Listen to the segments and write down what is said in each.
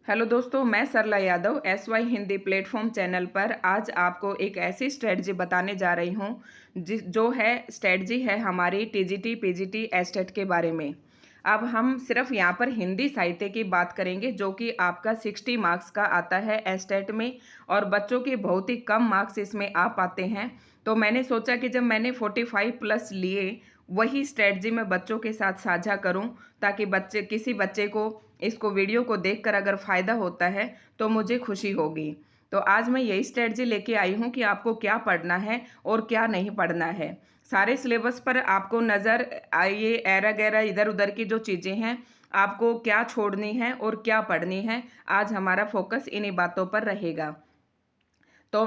Hello दोस्तों, मैं Sarla Yadav SY Hindi platform channel पर आज आपको एक ऐसी स्ट्रेटजी बताने जा रही हूँ जो है स्ट्रेटजी है हमारी TGT PGT एस्टेट के बारे में। अब हम सिर्फ यहाँ पर हिंदी साहित्य की बात करेंगे जो कि आपका 60 मार्क्स का आता है एस्टेट में और बच्चों के बहुत ही कम मार्क्स इसमें आ पाते हैं। तो मैंने सोचा कि जब मैंने 45 प्लस लिए वही स्ट्रेटजी मैं बच्चों के साथ साझा करूं ताकि किसी बच्चे को इसको वीडियो को देखकर अगर फ़ायदा होता है तो मुझे खुशी होगी। तो आज मैं यही स्ट्रेटजी लेके आई हूँ कि आपको क्या पढ़ना है और क्या नहीं पढ़ना है। सारे सिलेबस पर आपको नज़र आइए, एरा गैरा इधर उधर की जो चीज़ें हैं आपको क्या छोड़नी है और क्या पढ़नी है। आज हमारा फोकस इन्हीं बातों पर रहेगा। तो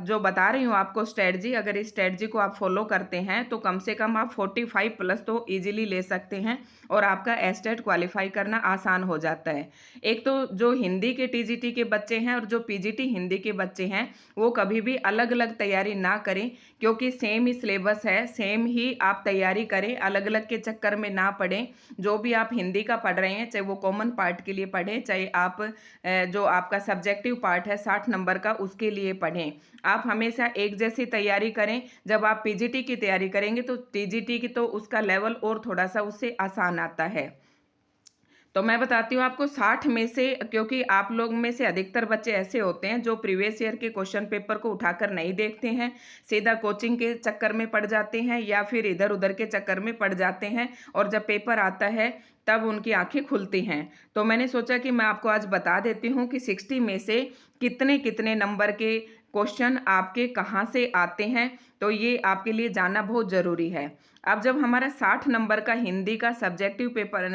जो बता रही हूँ आपको स्ट्रेटजी, अगर इस स्ट्रेटजी को आप फॉलो करते हैं तो कम से कम आप 45 प्लस तो इजीली ले सकते हैं और आपका एस्टेट क्वालिफाई करना आसान हो जाता है। एक तो जो हिंदी के TGT के बच्चे हैं और जो PGT हिंदी के बच्चे हैं वो कभी भी अलग अलग तैयारी ना करें, क्योंकि सेम ही सिलेबस है, सेम ही आप तैयारी करें, अलग अलग के चक्कर में ना पढ़ें। जो भी आप हिंदी का पढ़ रहे हैं चाहे वो कॉमन पार्ट के लिए पढ़ें, चाहे आप जो आपका सब्जेक्टिव पार्ट है 60 नंबर का उसके लिए पढ़ें। आप हमेशा एक जैसी तैयारी करें। जब आप PGT की तैयारी करेंगे तो TGT की तो उसका लेवल और थोड़ा सा उससे आसान आता है। तो मैं बताती हूँ आपको 60 में से, क्योंकि आप लोग में से अधिकतर बच्चे ऐसे होते हैं जो प्रीवियस ईयर के क्वेश्चन पेपर को उठाकर नहीं देखते हैं, सीधा कोचिंग के चक्कर में पड़ जाते हैं या फिर इधर उधर के चक्कर में पड़ जाते हैं और जब पेपर आता है तब उनकी आंखें खुलती हैं। तो मैंने सोचा कि मैं आपको आज बता देती हूँ कि 60 में से कितने कितने नंबर के क्वेश्चन आपके कहाँ से आते हैं, तो ये आपके लिए जानना बहुत ज़रूरी है। अब जब हमारा 60 नंबर का हिंदी का सब्जेक्टिव पेपर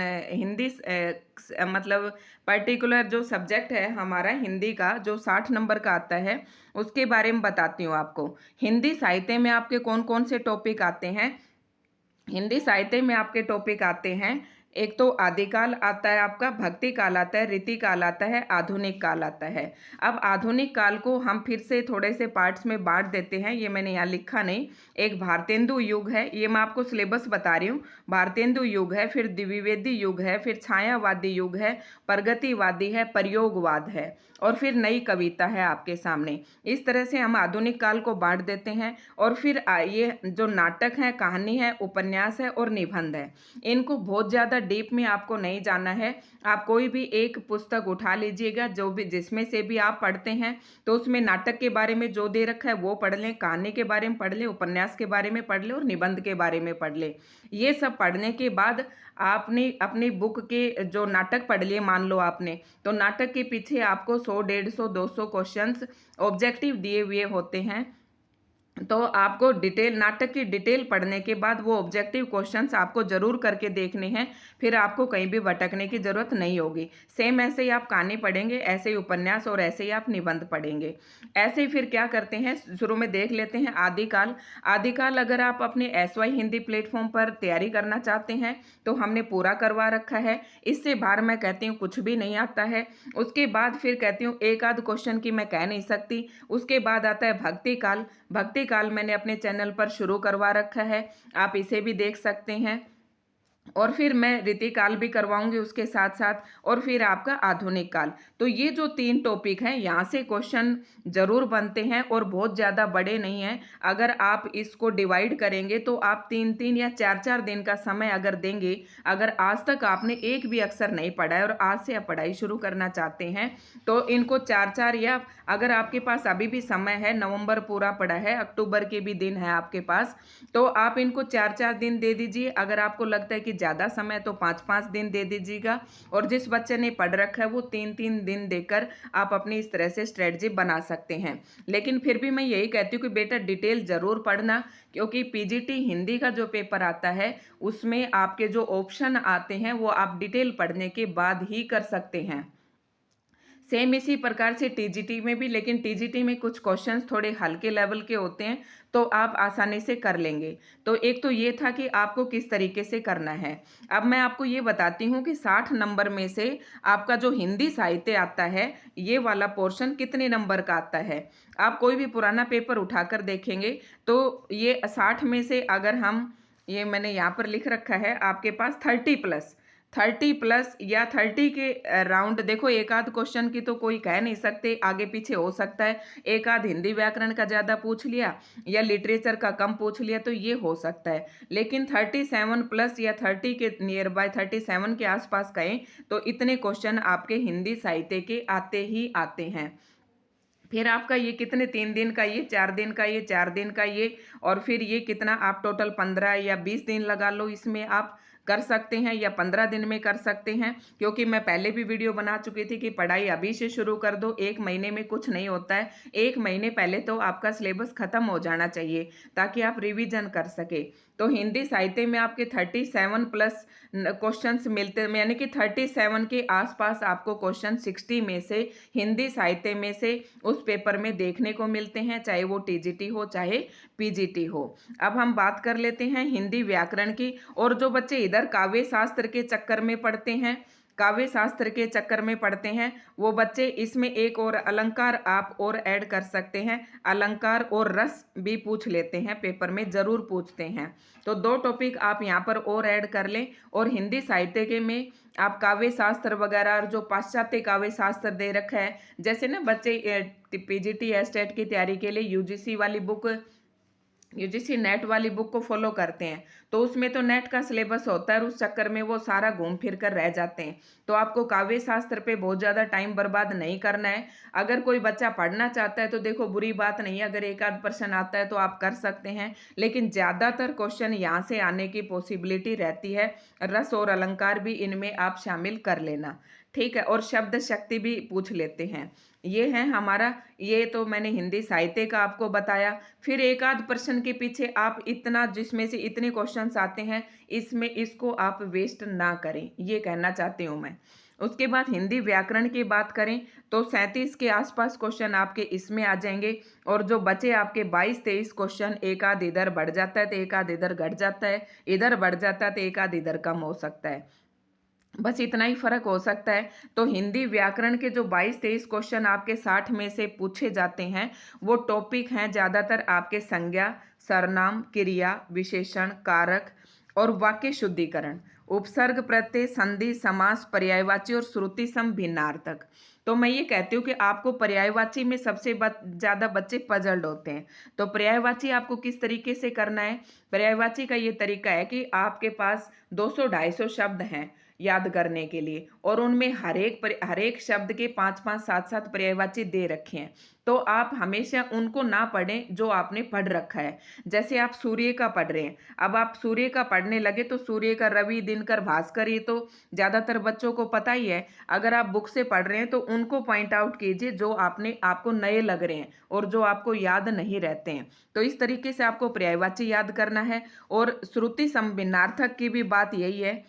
मतलब पर्टिकुलर जो सब्जेक्ट है हमारा हिंदी का जो 60 नंबर का आता है उसके बारे में बताती हूँ आपको। हिंदी साहित्य में आपके कौन कौन से टॉपिक आते हैं। हिंदी साहित्य में आपके टॉपिक आते हैं, एक तो आदिकाल आता है, आपका भक्ति काल आता है, रीति काल आता है, आधुनिक काल आता है। अब आधुनिक काल को हम फिर से थोड़े से पार्ट्स में बांट देते हैं, ये मैंने यहाँ लिखा नहीं। एक भारतेंदु युग है, ये मैं आपको सिलेबस बता रही हूँ। भारतेंदु युग है, फिर द्विवेदी युग है, फिर छायावादी युग है, प्रगतिवादी है, प्रयोगवाद है और फिर नई कविता है आपके सामने। इस तरह से हम आधुनिक काल को बांट देते हैं। और फिर ये जो नाटक है, कहानी है, उपन्यास है और निबंध है, इनको बहुत ज़्यादा डीप में आपको नहीं जानना है। आप कोई भी एक पुस्तक उठा लीजिएगा जो भी जिसमें से भी आप पढ़ते हैं, तो उसमें नाटक के बारे में जो दे रखा है वो पढ़ लें, कहानी के बारे में पढ़ लें, उपन्यास के बारे में पढ़ लें और निबंध के बारे में पढ़ लें। ये सब पढ़ने के बाद आपने अपनी बुक के जो नाटक पढ़ लिए मान लो आपने, तो नाटक के पीछे आपको 100 150 200 क्वेश्चंस ऑब्जेक्टिव दिए हुए होते हैं। तो आपको डिटेल नाटक की डिटेल पढ़ने के बाद वो ऑब्जेक्टिव क्वेश्चंस आपको जरूर करके देखने हैं, फिर आपको कहीं भी भटकने की जरूरत नहीं होगी। सेम ऐसे ही आप कहानी पढ़ेंगे, ऐसे ही उपन्यास और ऐसे ही आप निबंध पढ़ेंगे। ऐसे ही फिर क्या करते हैं, शुरू में देख लेते हैं आदिकाल। आदिकाल अगर आप अपने SY हिंदी प्लेटफॉर्म पर तैयारी करना चाहते हैं तो हमने पूरा करवा रखा है। इससे बाहर मैं कहती हूँ कुछ भी नहीं आता है। उसके बाद फिर कहती हूँ एक आध क्वेश्चन की मैं कह नहीं सकती। उसके बाद आता है भक्ति काल। भक्ति काल मैंने अपने चैनल पर शुरू करवा रखा है, आप इसे भी देख सकते हैं। और फिर मैं रीतिकाल भी करवाऊंगी उसके साथ साथ, और फिर आपका आधुनिक काल। तो ये जो 3 टॉपिक हैं यहाँ से क्वेश्चन जरूर बनते हैं और बहुत ज़्यादा बड़े नहीं हैं। अगर आप इसको डिवाइड करेंगे तो आप 3-3 या 4-4 दिन का समय अगर देंगे, अगर आज तक आपने एक भी अक्षर नहीं पढ़ा है और आज से आप पढ़ाई शुरू करना चाहते हैं तो इनको 4-4, या अगर आपके पास अभी भी समय है, नवंबर पूरा पड़ा है, अक्टूबर के भी दिन है आपके पास, तो आप इनको 4-4 दिन दे दीजिए। अगर आपको लगता है कि ज़्यादा समय तो 5-5 दिन दे दीजिएगा। और जिस बच्चे ने पढ़ रखा है वो 3-3 दिन देकर आप अपनी इस तरह से स्ट्रेटजी बना सकते हैं। लेकिन फिर भी मैं यही कहती हूँ कि बेटा डिटेल ज़रूर पढ़ना, क्योंकि PGT हिंदी का जो पेपर आता है उसमें आपके जो ऑप्शन आते हैं वो आप डिटेल पढ़ने के बाद ही कर सकते हैं। सेम इसी प्रकार से TGT में भी, लेकिन TGT में कुछ क्वेश्चंस थोड़े हल्के लेवल के होते हैं तो आप आसानी से कर लेंगे। तो एक तो ये था कि आपको किस तरीके से करना है। अब मैं आपको ये बताती हूँ कि 60 नंबर में से आपका जो हिंदी साहित्य आता है ये वाला पोर्शन कितने नंबर का आता है। आप कोई भी पुराना पेपर उठाकर देखेंगे तो ये 60 में से अगर हम, ये मैंने यहाँ पर लिख रखा है आपके पास 30 प्लस, 30 प्लस या 30 के राउंड, देखो एक आध क्वेश्चन की तो कोई कह नहीं सकते, आगे पीछे हो सकता है, एक आध हिंदी व्याकरण का ज़्यादा पूछ लिया या लिटरेचर का कम पूछ लिया तो ये हो सकता है, लेकिन 37 प्लस या 30 के नियर बाय 37 के आसपास कहें तो इतने क्वेश्चन आपके हिंदी साहित्य के आते ही आते हैं। फिर आपका ये कितने 3 दिन का, ये 4 दिन का, ये 4 दिन का, ये और फिर ये कितना आप टोटल 15 या 20 दिन लगा लो, इसमें आप कर सकते हैं या 15 दिन में कर सकते हैं, क्योंकि मैं पहले भी वीडियो बना चुकी थी कि पढ़ाई अभी से शुरू कर दो, 1 महीने में कुछ नहीं होता है, 1 महीने पहले तो आपका सिलेबस खत्म हो जाना चाहिए ताकि आप रिवीजन कर सके। तो हिंदी साहित्य में आपके 37 प्लस क्वेश्चंस मिलते, यानी कि 37 के आसपास आपको क्वेश्चन 60 में से हिंदी साहित्य में से उस पेपर में देखने को मिलते हैं, चाहे वो टीजीटी हो चाहे पीजीटी हो। अब हम बात कर लेते हैं हिंदी व्याकरण की, और जो बच्चे इधर काव्य शास्त्र के चक्कर में पढ़ते हैं, काव्य शास्त्र के चक्कर में पढ़ते हैं, वो बच्चे इसमें एक और अलंकार आप और ऐड कर सकते हैं, अलंकार और रस भी पूछ लेते हैं, पेपर में जरूर पूछते हैं। तो 2 टॉपिक आप यहाँ पर और ऐड कर लें, और हिंदी साहित्य के में आप काव्य शास्त्र वगैरह और जो पाश्चात्य काव्य शास्त्र दे रखा है, जैसे ना बच्चे पीजीटी एस्टेट की तैयारी के लिए यूजीसी वाली बुक, यूजीसी नेट वाली बुक को फॉलो करते हैं, तो उसमें तो नेट का सिलेबस होता है और उस चक्कर में वो सारा घूम फिर कर रह जाते हैं। तो आपको काव्य शास्त्र पे बहुत ज़्यादा टाइम बर्बाद नहीं करना है। अगर कोई बच्चा पढ़ना चाहता है तो देखो बुरी बात नहीं है, अगर एक आध प्रश्न आता है तो आप कर सकते हैं, लेकिन ज़्यादातर क्वेश्चन यहाँ से आने की पॉसिबिलिटी रहती है। रस और अलंकार भी इनमें आप शामिल कर लेना, ठीक है, और शब्द शक्ति भी पूछ लेते हैं। ये है हमारा, ये तो मैंने हिंदी साहित्य का आपको बताया। फिर एक आध प्रश्न के पीछे आप इतना, जिसमें से इतने क्वेश्चंस आते हैं, इसमें इसको आप वेस्ट ना करें, ये कहना चाहती हूँ मैं। उसके बाद हिंदी व्याकरण की बात करें तो 37 के आसपास क्वेश्चन आपके इसमें आ जाएंगे, और जो बचे आपके 22-23 क्वेश्चन, एक आध इधर बढ़ जाता है तो एक आध इधर घट जाता है, इधर बढ़ जाता है तो एक आध इधर कम हो सकता है, बस इतना ही फर्क हो सकता है। तो हिंदी व्याकरण के जो 22-23 क्वेश्चन आपके 60 में से पूछे जाते हैं, वो टॉपिक हैं ज़्यादातर आपके संज्ञा, सर्वनाम, क्रिया, विशेषण, कारक और वाक्य शुद्धिकरण, उपसर्ग, प्रत्यय, संधि, समास, पर्यायवाची और श्रुति सम भिन्नार्थक। तो मैं ये कहती हूँ कि आपको पर्यायवाची में सबसे ज़्यादा बच्चे पजल्ड होते हैं। तो पर्यायवाची आपको किस तरीके से करना है? पर्यायवाची का ये तरीका है कि आपके पास 200-250 शब्द हैं याद करने के लिए, और उनमें हर एक शब्द के 5-5 7-7 पर्यायवाची दे रखे हैं। तो आप हमेशा उनको ना पढ़ें जो आपने पढ़ रखा है। जैसे आप सूर्य का पढ़ रहे हैं, अब आप सूर्य का पढ़ने लगे तो सूर्य का, रवि, दिनकर, भास्कर, ये तो ज़्यादातर बच्चों को पता ही है। अगर आप बुक से पढ़ रहे हैं तो उनको पॉइंट आउट कीजिए जो आपको नए लग रहे हैं और जो आपको याद नहीं रहते हैं। तो इस तरीके से आपको पर्यायवाची याद करना है। और श्रुति समभिन्नार्थक की भी बात यही है,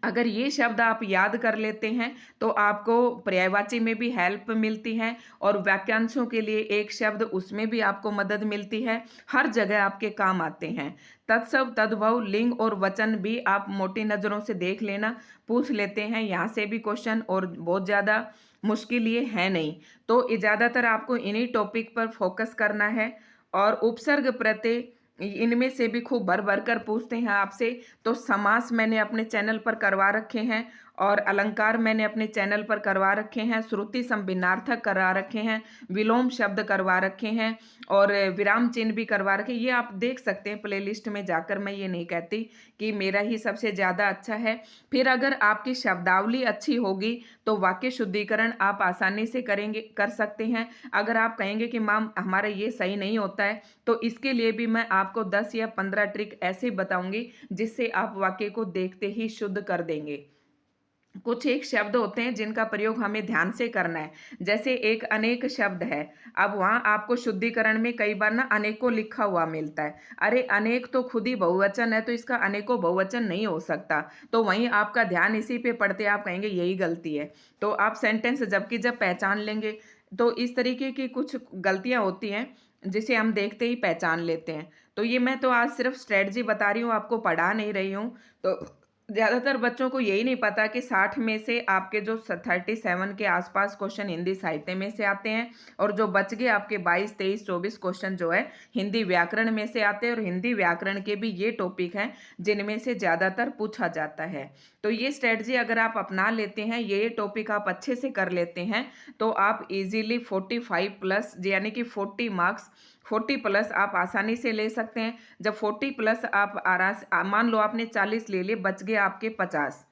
अगर ये शब्द आप याद कर लेते हैं तो आपको पर्यायवाची में भी हेल्प मिलती है, और वाक्यांशों के लिए एक शब्द, उसमें भी आपको मदद मिलती है, हर जगह आपके काम आते हैं। तत्सव, तद्भव, लिंग और वचन भी आप मोटी नज़रों से देख लेना, पूछ लेते हैं यहाँ से भी क्वेश्चन, और बहुत ज़्यादा मुश्किल ये है नहीं। तो ये ज़्यादातर आपको इन्हीं टॉपिक पर फोकस करना है। और उपसर्ग, प्रत्यय, इनमें से भी खूब भर भर कर पूछते हैं आपसे। तो समास मैंने अपने चैनल पर करवा रखे हैं, और अलंकार मैंने अपने चैनल पर करवा रखे हैं, श्रुति संभिन्नार्थक करवा रखे हैं, विलोम शब्द करवा रखे हैं, और विराम चिन्ह भी करवा रखे। ये आप देख सकते हैं प्लेलिस्ट में जाकर, मैं ये नहीं कहती कि मेरा ही सबसे ज़्यादा अच्छा है। फिर अगर आपकी शब्दावली अच्छी होगी तो वाक्य शुद्धिकरण आप आसानी से कर सकते हैं। अगर आप कहेंगे कि मैम हमारा ये सही नहीं होता है, तो इसके लिए भी मैं आपको 10 या 15 ट्रिक ऐसे बताऊंगी जिससे आप वाक्य को देखते ही शुद्ध कर देंगे। कुछ एक शब्द होते हैं जिनका प्रयोग हमें ध्यान से करना है, जैसे एक अनेक शब्द है। अब वहाँ आपको शुद्धिकरण में कई बार ना अनेकों लिखा हुआ मिलता है, अरे अनेक तो खुद ही बहुवचन है तो इसका अनेकों बहुवचन नहीं हो सकता। तो वहीं आपका ध्यान इसी पे पड़ते आप कहेंगे यही गलती है, तो आप सेंटेंस जबकि जब पहचान लेंगे। तो इस तरीके की कुछ गलतियाँ होती हैं जिसे हम देखते ही पहचान लेते हैं। तो ये मैं तो आज सिर्फ स्ट्रेटजी बता रही हूँ, आपको पढ़ा नहीं रही हूँ। तो ज़्यादातर बच्चों को यही नहीं पता कि 60 में से आपके जो 37 के आसपास क्वेश्चन हिंदी साहित्य में से आते हैं, और जो बच गए आपके 22, 23, 24 क्वेश्चन जो है हिंदी व्याकरण में से आते हैं। और हिंदी व्याकरण के भी ये टॉपिक हैं जिनमें से ज़्यादातर पूछा जाता है। तो ये स्ट्रेटजी अगर आप अपना लेते हैं, ये टॉपिक आप अच्छे से कर लेते हैं, तो आप इजीली 45 प्लस यानी कि 40 मार्क्स 40 प्लस आप आसानी से ले सकते हैं। जब 40 प्लस आप मान लो आपने 40 ले लिए, बच गए आपके 50।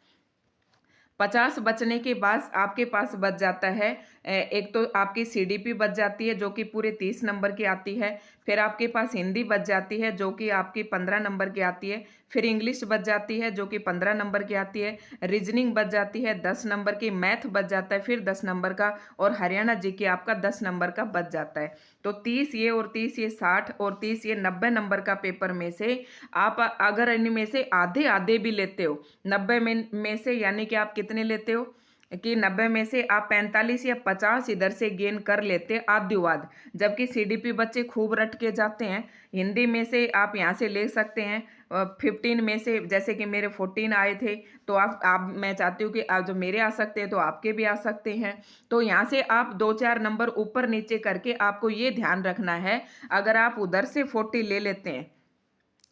50 बचने के बाद आपके पास बच जाता है एक तो आपकी सीडीपी बच जाती है जो कि पूरे 30 नंबर की आती है। फिर आपके पास हिंदी बच जाती है जो कि आपकी 15 नंबर की आती है। फिर इंग्लिश बच जाती है जो कि 15 नंबर की आती है। रीजनिंग बच जाती है 10 नंबर की। मैथ बच जाता है फिर 10 नंबर का। और हरियाणा जीके आपका 10 नंबर का बच जाता है। तो 30 ये और 30 ये 60 और 30 ये 90 नंबर का पेपर में से आप अगर इनमें से आधे आधे भी लेते हो, 90 में से यानी कि आप कितने लेते हो कि 90 में से आप 45 या 50 इधर से गेन कर लेते आद्यवाद। जबकि सीडीपी बच्चे खूब रट के जाते हैं। हिंदी में से आप यहाँ से ले सकते हैं 15 में से, जैसे कि मेरे 14 आए थे, तो आप मैं चाहती हूँ कि आप जो मेरे आ सकते हैं तो आपके भी आ सकते हैं। तो यहाँ से आप 2-4 नंबर ऊपर नीचे करके आपको ये ध्यान रखना है, अगर आप उधर से 40 ले लेते हैं,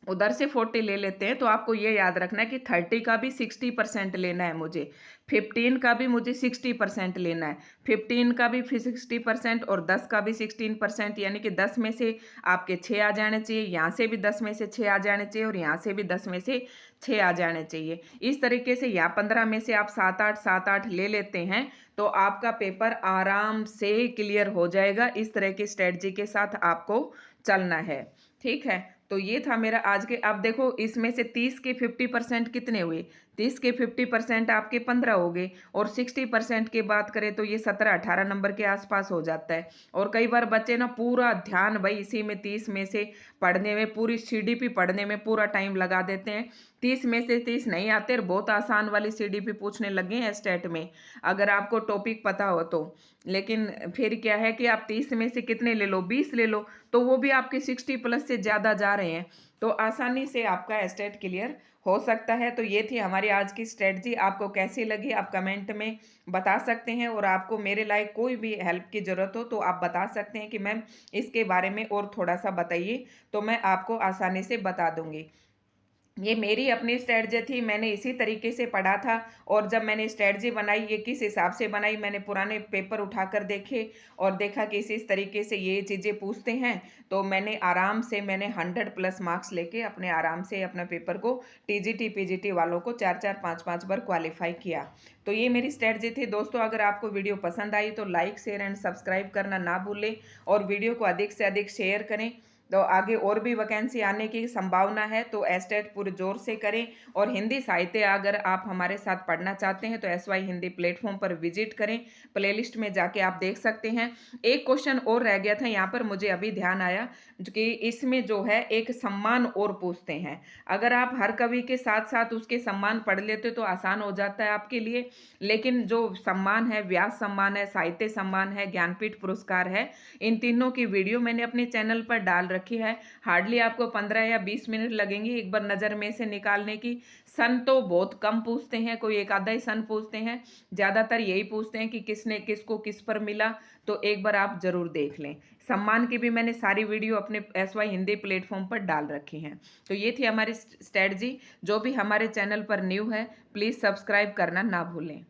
उधर से 40 ले लेते हैं, तो आपको ये याद रखना है कि 30 का भी 60% लेना है मुझे, 15 का भी मुझे 60% लेना है, 15 का भी फिर 60% और 10 का भी 16%, यानी कि 10 में से आपके 6 आ जाने चाहिए, यहाँ से भी 10 में से 6 आ जाने चाहिए और यहाँ से भी 10 में से 6 आ जाने चाहिए। इस तरीके से या 15 में से आप 7-8 ले लेते हैं तो आपका पेपर आराम से क्लियर हो जाएगा। इस तरह की स्ट्रेटजी के साथ आपको चलना है, ठीक है। तो ये था मेरा आज के। अब देखो इसमें से 30 के 50% कितने हुए, 30 के 50% आपके 15 हो गए, और 60% की बात करें तो ये 17-18 नंबर के आसपास हो जाता है। और कई बार बच्चे ना पूरा ध्यान भाई इसी में 30 में से पढ़ने में, पूरी सीडीपी पढ़ने में पूरा टाइम लगा देते हैं। 30 में से 30 नहीं आते और बहुत आसान वाली सीडीपी पूछने लगे हैं स्टेट में, अगर आपको टॉपिक पता हो तो। लेकिन फिर क्या है कि आप 30 में से कितने ले लो, 20 ले लो, तो वो भी आपके 60 प्लस से ज़्यादा जा रहे हैं, तो आसानी से आपका स्टेट क्लियर हो सकता है। तो ये थी हमारी आज की स्ट्रेटजी। आपको कैसी लगी आप कमेंट में बता सकते हैं, और आपको मेरे लायक कोई भी हेल्प की ज़रूरत हो तो आप बता सकते हैं कि मैम इसके बारे में और थोड़ा सा बताइए, तो मैं आपको आसानी से बता दूंगी। ये मेरी अपनी स्ट्रेटजी थी, मैंने इसी तरीके से पढ़ा था। और जब मैंने स्ट्रेटजी बनाई, ये किस हिसाब से बनाई, मैंने पुराने पेपर उठाकर देखे और देखा कि इस तरीके से ये चीज़ें पूछते हैं, तो मैंने आराम से 100 प्लस मार्क्स लेके अपने आराम से अपना पेपर को टीजीटी पीजीटी वालों को 4-4 5-5 बार क्वालिफाई किया। तो ये मेरी स्ट्रेटजी थी दोस्तों। अगर आपको वीडियो पसंद आई तो लाइक शेयर एंड सब्सक्राइब करना ना भूलें, और वीडियो को अधिक से अधिक शेयर करें। तो आगे और भी वैकेंसी आने की संभावना है, तो एस्टेट पूरे जोर से करें। और हिंदी साहित्य अगर आप हमारे साथ पढ़ना चाहते हैं तो SY हिंदी प्लेटफॉर्म पर विजिट करें, प्लेलिस्ट में जाके आप देख सकते हैं। एक क्वेश्चन और रह गया था यहाँ पर, मुझे अभी ध्यान आया कि इसमें जो है एक सम्मान और पूछते हैं। अगर आप हर कवि के साथ साथ उसके सम्मान पढ़ लेते तो आसान हो जाता है आपके लिए, लेकिन जो सम्मान है, व्यास सम्मान है, साहित्य सम्मान है, ज्ञानपीठ पुरस्कार है, इन तीनों की वीडियो मैंने अपने चैनल पर डाल रखी है। हार्डली आपको 15 या 20 मिनट लगेंगे एक बार नज़र में से निकालने की। सन तो बहुत कम पूछते हैं, कोई एक आधा ही सन पूछते हैं, ज़्यादातर यही पूछते हैं कि किसने किसको किस पर मिला। तो एक बार आप ज़रूर देख लें। सम्मान की भी मैंने सारी वीडियो अपने SY हिंदी प्लेटफॉर्म पर डाल रखी हैं। तो ये थी हमारी स्ट्रेटजी। जो भी हमारे चैनल पर न्यू है प्लीज़ सब्सक्राइब करना ना भूलें।